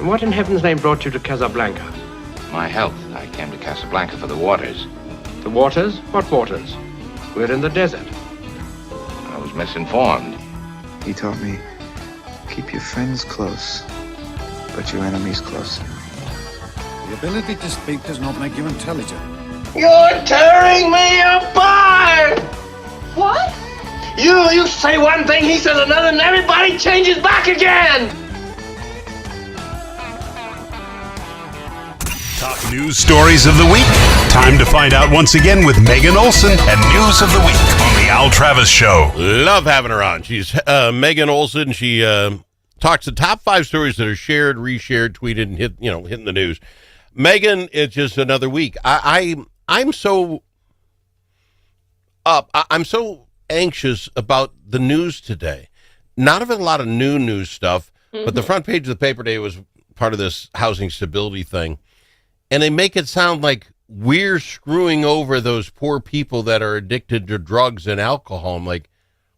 And what in heaven's name brought you to Casablanca? My health. I came to Casablanca for the waters. The waters? What waters? We're in the desert. I was misinformed. He taught me, keep your friends close, but your enemies closer. The ability to speak does not make you intelligent. You're tearing me apart! What? You say one thing, he says another, and everybody changes back again! Top news stories of the week. Time to find out once again with Megan Olson and News of the Week on the Al Travis Show. Love having her on. She's Megan Olson. She talks the top 5 stories that are shared, reshared, tweeted, and hitting the news. Megan, it's just another week. I'm so up. I'm so anxious about the news today. Not a lot of new news stuff, but the front page of the paper today was part of this housing stability thing. And they make it sound like we're screwing over those poor people that are addicted to drugs and alcohol. I'm like,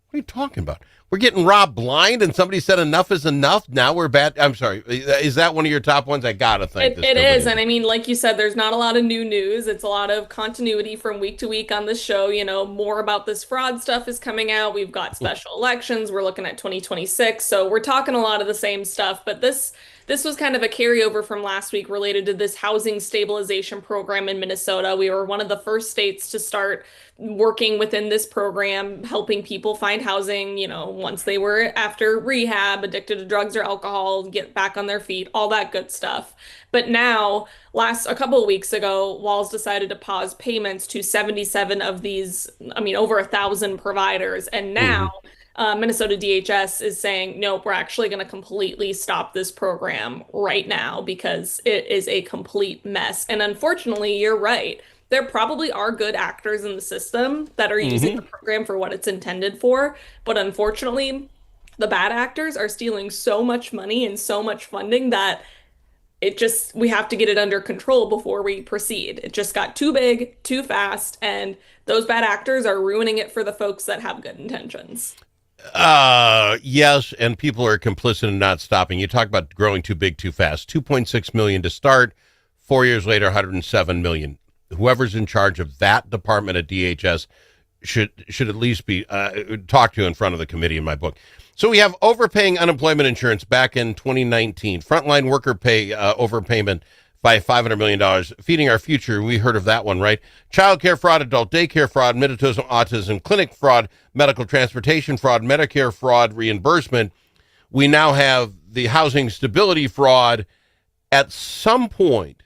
what are you talking about? We're getting robbed blind, and somebody said enough is enough. Now we're bad. I'm sorry. Is that one of your top ones? I gotta think it is. And I mean, like you said, there's not a lot of new news. It's a lot of continuity from week to week on this show. You know, more about this fraud stuff is coming out. We've got special elections. We're looking at 2026. So we're talking a lot of the same stuff. But this was kind of a carryover from last week related to this housing stabilization program in Minnesota. We were one of the first states to start working within this program, helping people find housing, once they were after rehab, addicted to drugs or alcohol, get back on their feet, all that good stuff. But now, a couple of weeks ago, Walz decided to pause payments to 77 of these, over 1,000 providers. And now Minnesota DHS is saying, nope, we're actually going to completely stop this program right now because it is a complete mess. And unfortunately, you're right. There probably are good actors in the system that are using the program for what it's intended for. But unfortunately, the bad actors are stealing so much money and so much funding that we have to get it under control before we proceed. It just got too big, too fast, and those bad actors are ruining it for the folks that have good intentions. Yes, and people are complicit in not stopping. You talk about growing too big, too fast. 2.6 million to start. 4 years later, 107 million. Whoever's in charge of that department at DHS should at least be talked to in front of the committee in my book. So we have overpaying unemployment insurance back in 2019. Frontline worker pay overpayment by $500 million. Feeding our future, we heard of that one, right? Child care fraud, adult daycare fraud, autism clinic fraud, medical transportation fraud, Medicare fraud, reimbursement. We now have the housing stability fraud. At some point,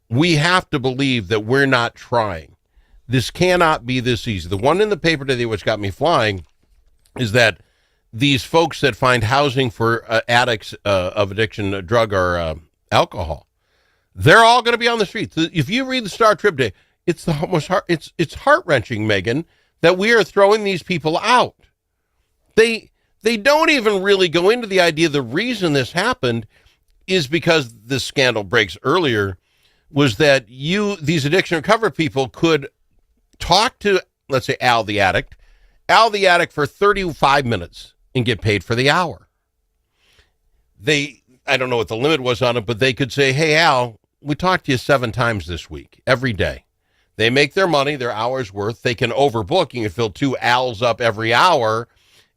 we have to believe that we're not trying. This cannot be this easy. The one in the paper today, which got me flying, is that these folks that find housing for addicts of addiction, drug, or alcohol, they're all going to be on the streets. If you read the Star Trib Day, it's the most it's heart-wrenching, Megan, that we are throwing these people out. They don't even really go into the idea the reason this happened is because this scandal breaks earlier was that these addiction recovery people could talk to, let's say, Al the addict for 35 minutes and get paid for the hour. I don't know what the limit was on it, but they could say, hey, Al, we talked to you 7 times this week, every day. They make their money, their hour's worth. They can overbook. You can fill 2 Al's up every hour.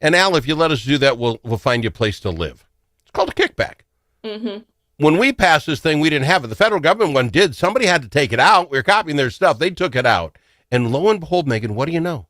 And Al, if you let us do that, we'll find you a place to live. It's called a kickback. Mm-hmm. When we passed this thing, we didn't have it. The federal government one did. Somebody had to take it out. We were copying their stuff. They took it out. And lo and behold, Megan, what do you know?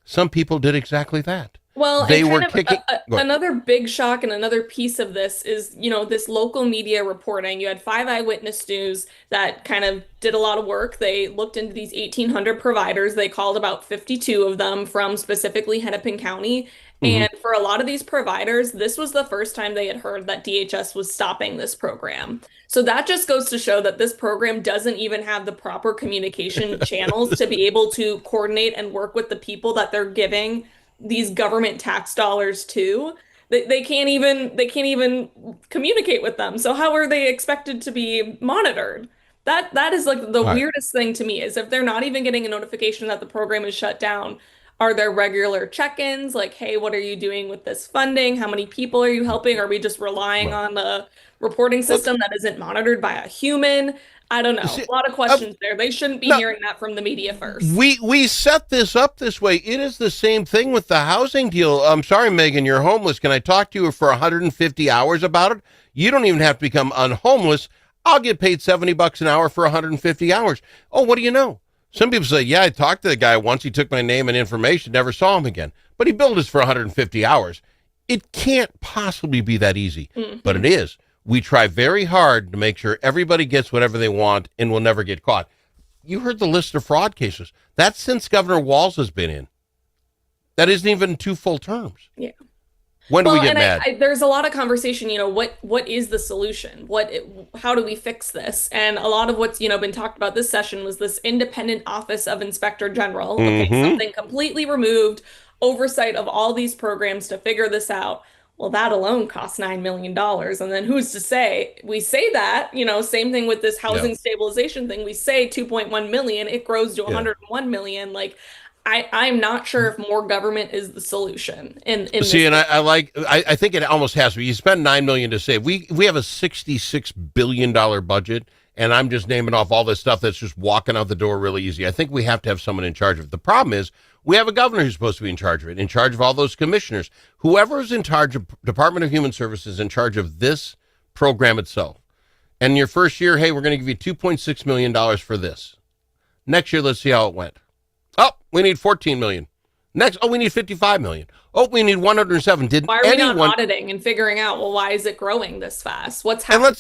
Some people did exactly that. Well, they were kicking. Another big shock and another piece of this is, this local media reporting. You had 5 Eyewitness News that kind of did a lot of work. They looked into these 1,800 providers. They called about 52 of them from specifically Hennepin County. And for a lot of these providers, this was the first time they had heard that DHS was stopping this program. So that just goes to show that this program doesn't even have the proper communication channels to be able to coordinate and work with the people that they're giving these government tax dollars to. They can't even communicate with them. So how are they expected to be monitored? That is like the weirdest thing to me is if they're not even getting a notification that the program is shut down. Are there regular check-ins? Like, hey, what are you doing with this funding? How many people are you helping? Are we just relying on the reporting system that isn't monitored by a human? I don't know. See, a lot of questions there. They shouldn't be hearing that from the media first. We set this up this way. It is the same thing with the housing deal. I'm sorry, Megan, you're homeless. Can I talk to you for 150 hours about it? You don't even have to become unhomeless. I'll get paid $70 an hour for 150 hours. Oh, what do you know? Some people say, yeah, I talked to the guy once. He took my name and information, never saw him again. But he billed us for 150 hours. It can't possibly be that easy, but it is. We try very hard to make sure everybody gets whatever they want and will never get caught. You heard the list of fraud cases. That's since Governor Walz has been in. That isn't even 2 full terms. Yeah. When do we get mad? There's a lot of conversation, what is the solution? How do we fix this? And a lot of what's, been talked about this session was this independent office of Inspector General. Okay, something completely removed, oversight of all these programs to figure this out. Well, that alone costs $9 million. And then who's to say? We say that, same thing with this housing stabilization thing. We say 2.1 million, it grows to 101 million. Like, I'm not sure if more government is the solution. See, and I think it almost has to be. You spend $9 million to save. We have a $66 billion budget, and I'm just naming off all this stuff that's just walking out the door really easy. I think we have to have someone in charge of it. The problem is we have a governor who's supposed to be in charge of it, in charge of all those commissioners. Whoever is in charge of Department of Human Services in charge of this program itself. And your first year, hey, we're going to give you $2.6 million for this. Next year, let's see how it went. Oh, we need 14 million. Next, we need 55 million. Oh, we need 107. Why are we not auditing and figuring out, well, why is it growing this fast? What's happening?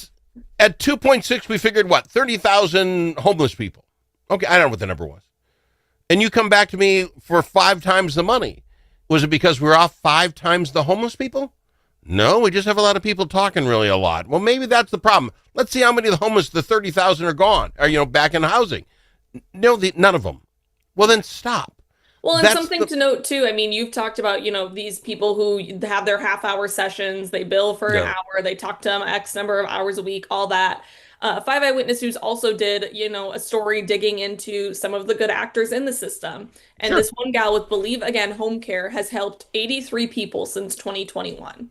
And at 2.6, we figured 30,000 homeless people. Okay, I don't know what the number was. And you come back to me for 5 times the money. Was it because we're off 5 times the homeless people? No, we just have a lot of people talking really a lot. Well, maybe that's the problem. Let's see how many of the homeless, the 30,000 are gone, or, back in housing. No, none of them. Well, then stop. Well, and something to note, too, I mean, you've talked about, these people who have their half-hour sessions, they bill for an hour, they talk to them X number of hours a week, all that. 5 Eyewitness News also did, a story digging into some of the good actors in the system. And this one gal with Believe Again Home Care has helped 83 people since 2021.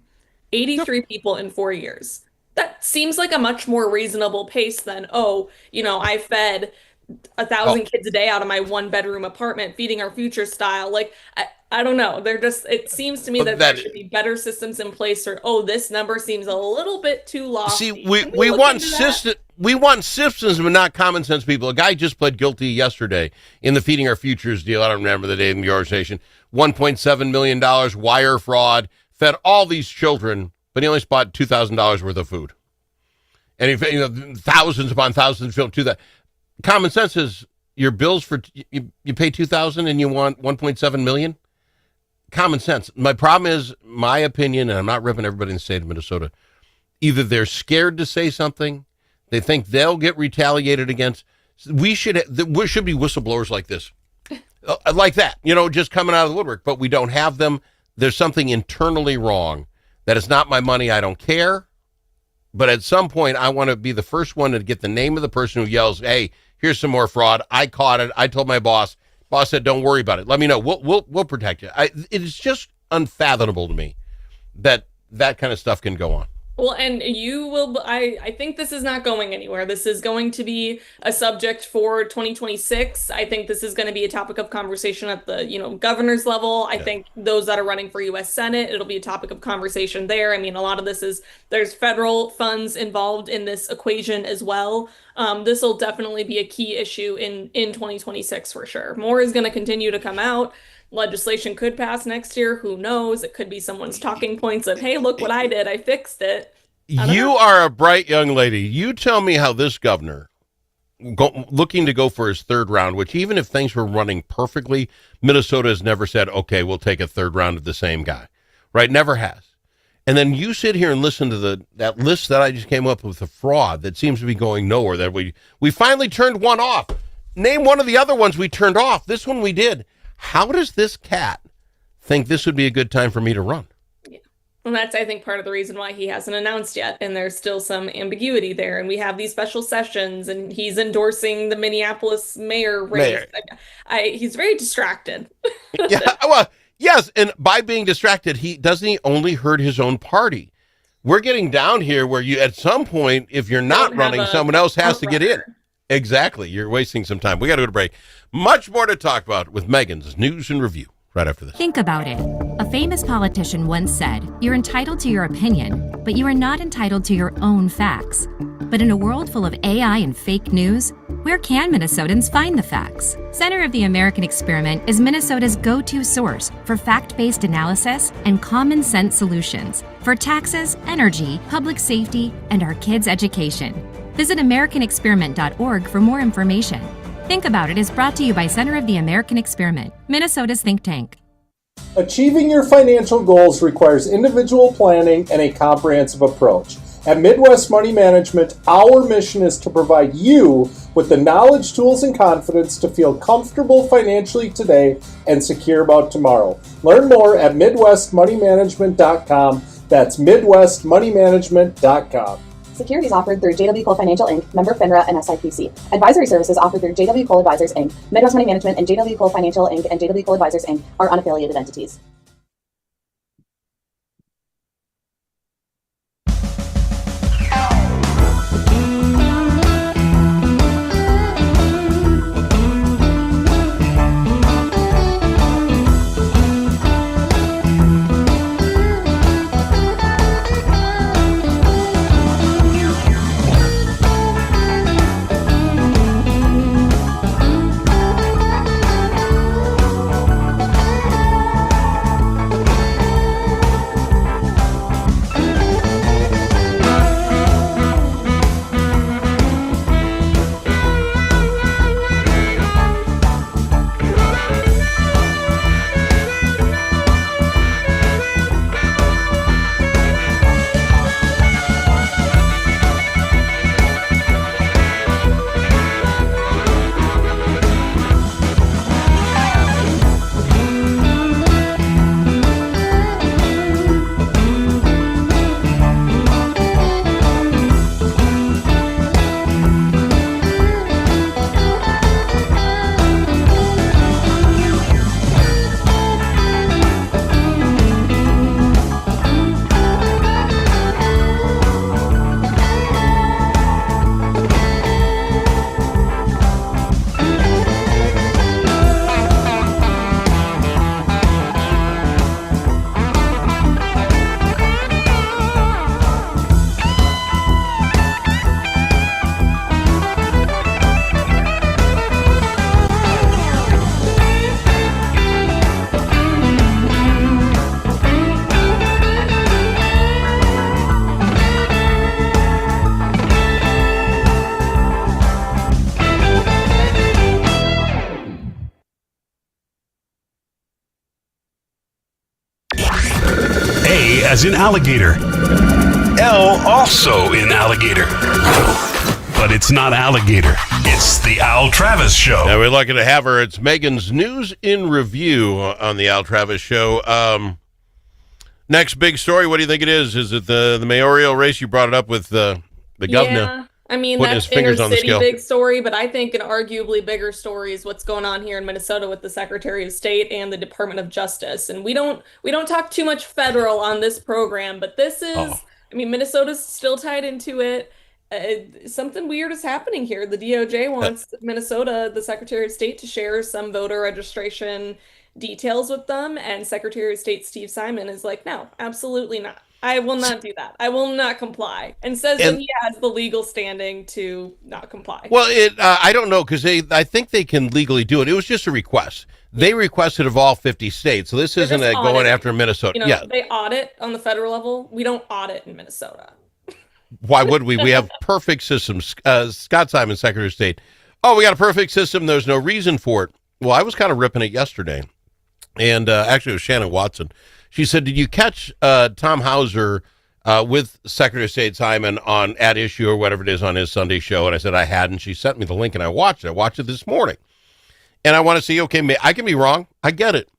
83 people in 4 years. That seems like a much more reasonable pace than, I fed 1,000 kids a day out of my 1-bedroom apartment, feeding our future style. Like, I don't know. It seems to me that there should be better systems in place, or, this number seems a little bit too lofty. See, we want systems, but not common sense people. A guy just pled guilty yesterday in the Feeding Our Futures deal. I don't remember the name of the organization. $1.7 million wire fraud, fed all these children, but he only spot $2,000 worth of food. And he fed, thousands upon thousands of children to that. Common sense is your bills for you pay $2,000 and you want $1.7 million. Common sense. My problem is, my opinion, and I'm not ripping everybody in the state of Minnesota. Either they're scared to say something, they think they'll get retaliated against. There should be whistleblowers like this, like that. Just coming out of the woodwork. But we don't have them. There's something internally wrong. That is not my money. I don't care. But at some point, I want to be the first one to get the name of the person who yells, "Hey, here's some more fraud. I caught it. I told my boss. Boss said, don't worry about it. Let me know. We'll protect you." It is just unfathomable to me that kind of stuff can go on. Well, and you will, I think this is not going anywhere. This is going to be a subject for 2026. I think this is going to be a topic of conversation at the, governor's level. I think those that are running for U.S. Senate, it'll be a topic of conversation there. I mean, a lot of this there's federal funds involved in this equation as well. This will definitely be a key issue in 2026 for sure. More is going to continue to come out. Legislation could pass next year. Who knows? It could be someone's talking points of, hey, look what I did. I fixed it. You are a bright young lady. You tell me how this governor, looking to go for his 3rd round, which even if things were running perfectly, Minnesota has never said, okay, we'll take a 3rd round of the same guy. Right? Never has. And then you sit here and listen to that list that I just came up with, the fraud that seems to be going nowhere, that we finally turned one off. Name one of the other ones we turned off. This one we did. How does this cat think this would be a good time for me to run? Yeah. And that's, I think, part of the reason why he hasn't announced yet. And there's still some ambiguity there. And we have these special sessions, and he's endorsing the Minneapolis mayor race. He's very distracted. Yeah, well, yes, and by being distracted, he only hurt his own party. We're getting down here where you, at some point, if you're not running, someone else has to get in. Exactly. You're wasting some time. We got to go to break. Much more to talk about with Megan's News and Review right after this. Think about it. A famous politician once said, "You're entitled to your opinion, but you are not entitled to your own facts." But in a world full of AI and fake news, where can Minnesotans find the facts? Center of the American Experiment is Minnesota's go-to source for fact-based analysis and common sense solutions for taxes, energy, public safety, and our kids' education. Visit AmericanExperiment.org for more information. Think About It is brought to you by Center of the American Experiment, Minnesota's think tank. Achieving your financial goals requires individual planning and a comprehensive approach. At Midwest Money Management, our mission is to provide you with the knowledge, tools, and confidence to feel comfortable financially today and secure about tomorrow. Learn more at MidwestMoneyManagement.com. That's MidwestMoneyManagement.com. Securities offered through JW Cole Financial Inc., member FINRA and SIPC. Advisory services offered through JW Cole Advisors Inc., Midwest Money Management, and JW Cole Financial Inc. and JW Cole Advisors Inc. are unaffiliated entities. As in alligator. L also in alligator. But it's not alligator. It's the Al Travis Show. Now we're lucky to have her. It's Megan's News in Review on the Al Travis Show. Next big story, what do you think it is? Is it the mayoral race? You brought it up with the governor. Yeah. I mean, putting that's his fingers on the city scale. big story, but I think an arguably bigger story is what's going on here in Minnesota with the Secretary of State and the Department of Justice. And we don't talk too much federal on this program, but this is, I mean, Minnesota's still tied into it. Something weird is happening here. The DOJ wants Minnesota, the Secretary of State, to share some voter registration details with them, and Secretary of State Steve Simon is like, no, absolutely not. I will not do that. I will not comply, and says that he has the legal standing to not comply. Well, I don't know, because I think they can legally do it. It was just a request. They requested of all 50 states, so this isn't going after Minnesota. You know, they audit on the federal level. We don't audit in Minnesota. Why would we? We have perfect systems. Scott Simon, Secretary of State. Oh, we got a perfect system. There's no reason for it. Well, I was kind of ripping it yesterday, and actually it was Shannon Watson. She said, did you catch Tom Hauser with Secretary of State Simon on At Issue or whatever it is on his Sunday show? And I said, I hadn't. She sent me the link, and I watched it. I watched it this morning. And I want to see, okay, I can be wrong. I get it.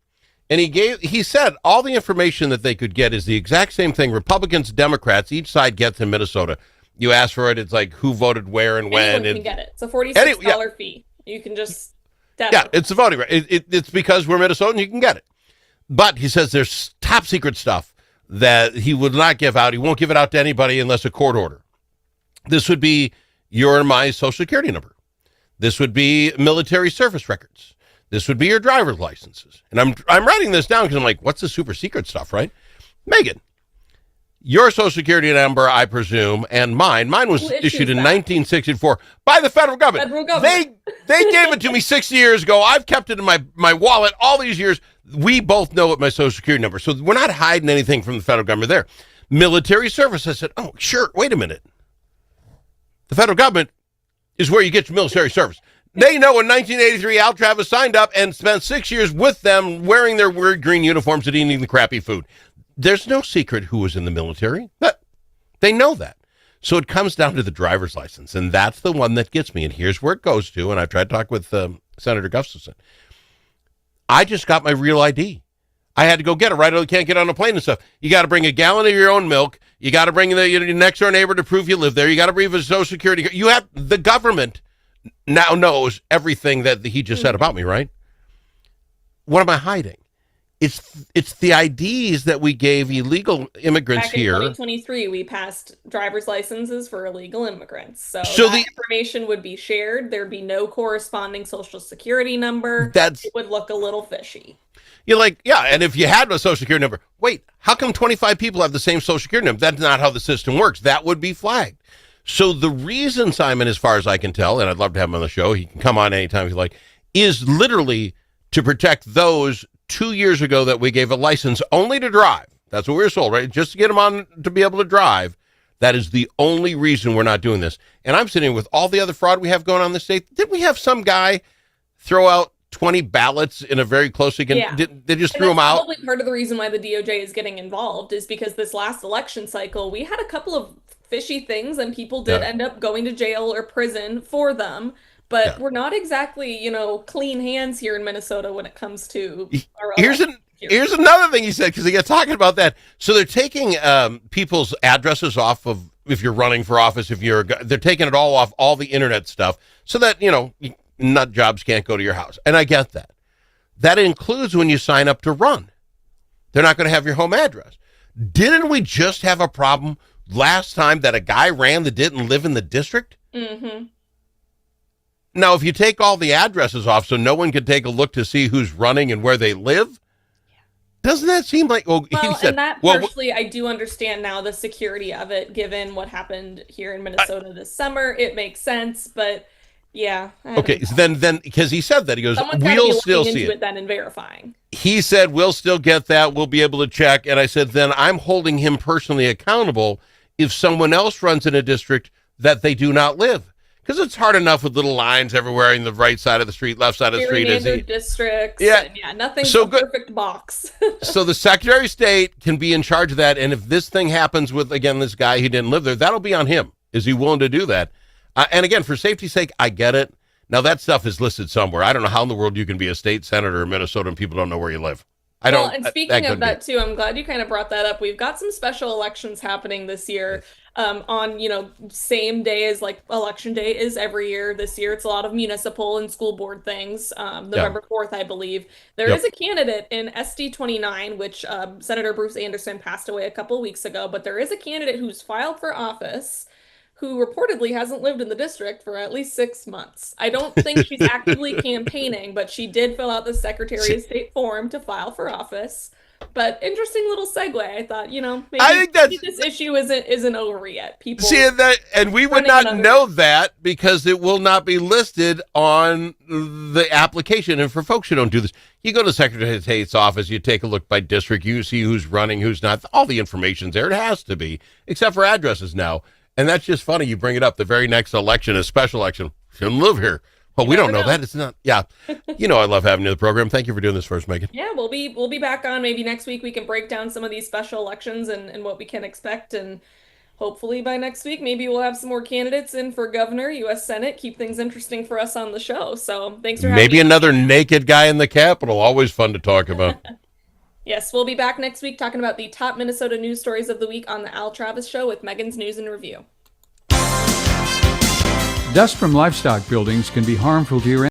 And he said all the information that they could get is the exact same thing Republicans, Democrats, each side gets in Minnesota. You ask for it, it's like who voted where and when. Anyone can get it. It's a $46 fee. You can just Yeah, it's the voting right. It's because we're Minnesotan, you can get it. But he says there's top secret stuff that he would not give out. He won't give it out to anybody unless a court order. This would be your and my Social Security number. This would be military service records. This would be your driver's licenses. And I'm writing this down because I'm like, what's the super secret stuff, right? Megan, your Social Security number, I presume, and mine was issued in 1964 by the federal government. They gave it to me 60 years ago. I've kept it in my wallet all these years. We both know what my Social Security number. So we're not hiding anything from the federal government there. Military service. I said, oh, sure. Wait a minute. The federal government is where you get your military service. They know in 1983, Al Travis signed up and spent 6 years with them wearing their weird green uniforms and eating the crappy food. There's no secret who was in the military. But they know that. So it comes down to the driver's license, and that's the one that gets me. And here's where it goes to, and I've tried to talk with Senator Gustafson. I just got my real ID. I had to go get it, right? I can't get on a plane and stuff. You got to bring a gallon of your own milk. You got to bring your next door neighbor to prove you live there. You got to bring a Social Security. You have the government now knows everything that he just said about me, right? What am I hiding? It's the IDs that we gave illegal immigrants Back in here. 2023, we passed driver's licenses for illegal immigrants. So that information would be shared. There'd be no corresponding Social Security number. It would look a little fishy. You're like, yeah, and if you had a Social Security number, wait, how come 25 people have the same Social Security number? That's not how the system works. That would be flagged. So the reason, Simon, as far as I can tell, and I'd love to have him on the show, he can come on anytime if you like, is literally to protect those 2 years ago that we gave a license only to drive. That's what we were sold, right? Just to get them on to be able to drive. That is the only reason we're not doing this. And I'm sitting with all the other fraud we have going on in the state. Didn't we have some guy throw out 20 ballots in a very closely... Yeah. They just threw them out? Probably part of the reason why the DOJ is getting involved is because this last election cycle, we had a couple of fishy things and people did end up going to jail or prison for them. But we're not exactly, clean hands here in Minnesota when it comes to our Here's another thing he said, because he got talking about that. So they're taking people's addresses off of, if you're running for office, they're taking it all off all the internet stuff so that, nut jobs can't go to your house. And I get that. That includes when you sign up to run. They're not going to have your home address. Didn't we just have a problem last time that a guy ran that didn't live in the district? Mm-hmm. Now, if you take all the addresses off so no one can take a look to see who's running and where they live, doesn't that seem like... Partially, I do understand now the security of it, given what happened here in Minnesota this summer. It makes sense, but yeah. Okay, so then, because he said that, he goes, we'll still see it. Then and verifying. He said, we'll still get that. We'll be able to check. And I said, then I'm holding him personally accountable if someone else runs in a district that they do not live. Because it's hard enough with little lines everywhere in the right side of the street, left side of the street. Districts. Yeah. Nothing's a perfect box. So the Secretary of State can be in charge of that. And if this thing happens with, again, this guy who didn't live there, that'll be on him. Is he willing to do that? And again, for safety's sake, I get it. Now, that stuff is listed somewhere. I don't know how in the world you can be a state senator in Minnesota and people don't know where you live. And speaking of that too, I'm glad you kind of brought that up. We've got some special elections happening this year on, same day as like election day is every year. This year, it's a lot of municipal and school board things. November 4th, I believe. There is a candidate in SD 29, which Senator Bruce Anderson passed away a couple of weeks ago, but there is a candidate who's filed for office who reportedly hasn't lived in the district for at least 6 months. I don't think she's actively campaigning, but she did fill out the Secretary of State form to file for office. But interesting little segue. I thought, maybe this issue isn't over yet. People see that, and we would not know that because it will not be listed on the application. And for folks who don't do this, you go to the Secretary of State's office, you take a look by district, you see who's running, who's not. All the information's there. It has to be, except for addresses now. And that's just funny. You bring it up. The very next election, a special election, shouldn't live here. Well, we don't know that. It's not. Yeah. I love having you on the program. Thank you for doing this for us, Megan. Yeah, we'll be back on maybe next week. We can break down some of these special elections and what we can expect. And hopefully by next week, maybe we'll have some more candidates in for governor, U.S. Senate, keep things interesting for us on the show. So thanks for having me. Maybe another naked guy in the Capitol. Always fun to talk about. Yes, we'll be back next week talking about the top Minnesota news stories of the week on the Al Travis Show with Megan's News and Review. Dust from livestock buildings can be harmful to your